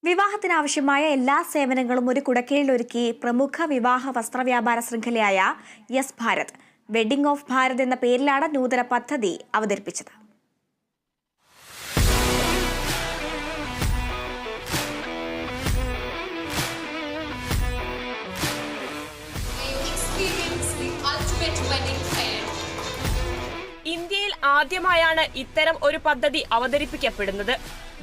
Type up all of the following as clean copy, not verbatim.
വിവാഹത്തിനാവശ്യമായ എല്ലാ സേവനങ്ങളും ഒരു കുടക്കീഴിലൊരുക്കി പ്രമുഖ വിവാഹ വസ്ത്രവ്യാപാര ശൃംഖലയായ yes Bharat wedding of Bharat എന്ന പേരിലാണ് നൂതന പദ്ധതി അവതരിപ്പിച്ചത്. ഇന്ത്യയിൽ ആദ്യമായാണ് ഇത്തരം ഒരു പദ്ധതി അവതരിപ്പിക്കപ്പെടുന്നത്.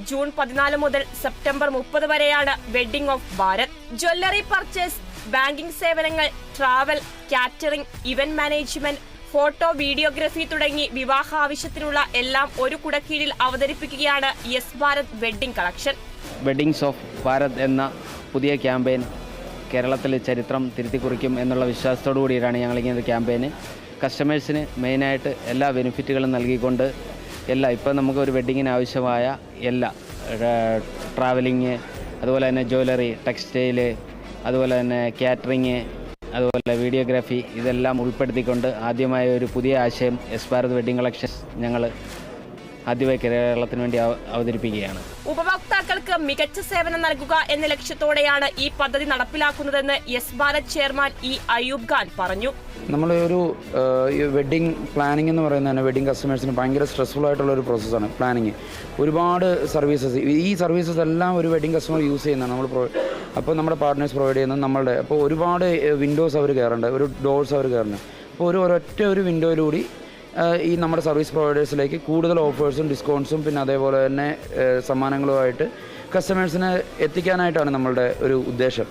ജൂൺ 14 മുതൽ സെപ്റ്റംബർ 30 വരെയാണ് wedding of Bharat. Jewellery purchase, banking സേവനങ്ങൾ, travel, catering, event management, photo, videography തുടങ്ങി വിവാഹ ആവശ്യത്തിനുള്ള എല്ലാം ഒരു കുടക്കീഴിൽ അവതരിപ്പിക്കുകയാണ് yes Bharat wedding collection. Weddings of Bharat എന്ന പുതിയ ക്യാമ്പയിൻ കേരളത്തിൽ ചരിത്രം തിരുത്തിക്കുറിക്കും എന്നുള്ള വിശ്വാസത്തോടു കൂടിയാണ് ഞങ്ങളിങ്ങനെ ഒരു ക്യാമ്പയിന് കസ്റ്റമേഴ്സിന് മെയിനായിട്ട് എല്ലാ ബെനിഫിറ്റുകളും നൽകിക്കൊണ്ട് ഇപ്പം നമുക്ക് ഒരു വെഡ്ഡിങ്ങിന് ആവശ്യമായ എല്ലാ ട്രാവലിങ്, അതുപോലെ തന്നെ ജ്വല്ലറി, ടെക്സ്റ്റൈല്, അതുപോലെ തന്നെ കാറ്ററിങ്, അതുപോലെ വീഡിയോഗ്രാഫി ഇതെല്ലാം ഉൾപ്പെടുത്തിക്കൊണ്ട് ആദ്യമായ ഒരു പുതിയ ആശയം യെസ് ഭാരത് വെഡ്ഡിംഗ് കളക്ഷൻസ് ഞങ്ങൾ ആദ്യമായി കേരളത്തിന് വേണ്ടി അവതരിപ്പിക്കുകയാണ്. ഉപഭോക്താക്കൾക്ക് മികച്ച സേവനം നൽകുക എന്ന ലക്ഷ്യത്തോടെയാണ് ഈ പദ്ധതി നടപ്പിലാക്കുന്നതെന്ന് യെസ് ഭാരത് ചെയർമാൻ അയൂബ് ഖാൻ പറഞ്ഞു. നമ്മൾ ഒരു വെഡ്ഡിംഗ് പ്ലാനിംഗ് എന്ന് പറയുന്നത് വെഡ്ഡിംഗ് കസ്റ്റമേഴ്സിന് ഭയങ്കര സ്ട്രെസ്ഫുൾ ആയിട്ടുള്ള ഒരു പ്രോസസ്സാണ് പ്ലാനിങ്. ഒരുപാട് സർവീസസ്, ഈ സർവീസസ് എല്ലാം ഒരു വെഡ്ഡിംഗ് കസ്റ്റമർ യൂസ് ചെയ്യുന്നതാണ് നമ്മൾ. അപ്പോൾ നമ്മുടെ പാർട്ട്നേഴ്സ് പ്രൊവൈഡ് ചെയ്യുന്നത് നമ്മളുടെ. അപ്പോൾ ഒരുപാട് വിൻഡോസ് അവർ കയറേണ്ടത്, ഒരു ഡോർസ് അവർ കയറേണ്ടത്. അപ്പോൾ ഒരൊറ്റ ഒരു വിൻഡോയിലൂടെ ഈ നമ്മുടെ സർവീസ് പ്രൊവൈഡേഴ്സിലേക്ക് കൂടുതൽ ഓഫേഴ്സും ഡിസ്കൗണ്ട്സും പിന്നെ അതേപോലെ തന്നെ സമ്മാനങ്ങളുമായിട്ട് കസ്റ്റമേഴ്സിനെ എത്തിക്കാനായിട്ടാണ് നമ്മളുടെ ഒരു ഉദ്ദേശം.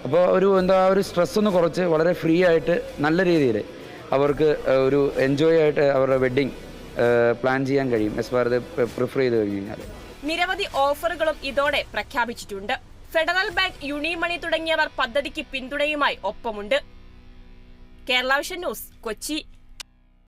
അപ്പോൾ ഒരു സ്ട്രെസ് ഒന്ന് കുറച്ച് വളരെ ഫ്രീ ആയിട്ട് നല്ല രീതിയിൽ അവർക്ക് ഒരു എൻജോയ് ആയിട്ട് അവരുടെ വെഡ്ഡിങ് പ്ലാൻ ചെയ്യാൻ കഴിയും യെസ് ഭാരത് പ്രിഫർ ചെയ്ത് കഴിഞ്ഞ് കഴിഞ്ഞാൽ. നിരവധി ഓഫറുകളും ഇതോടെ പ്രഖ്യാപിച്ചിട്ടുണ്ട്. ഫെഡറൽ ബാങ്ക്, യൂണിമണി തുടങ്ങിയവർ പദ്ധതിക്ക് പിന്തുണയുമായി ഒപ്പമുണ്ട്. Kerala vision news, Kochi.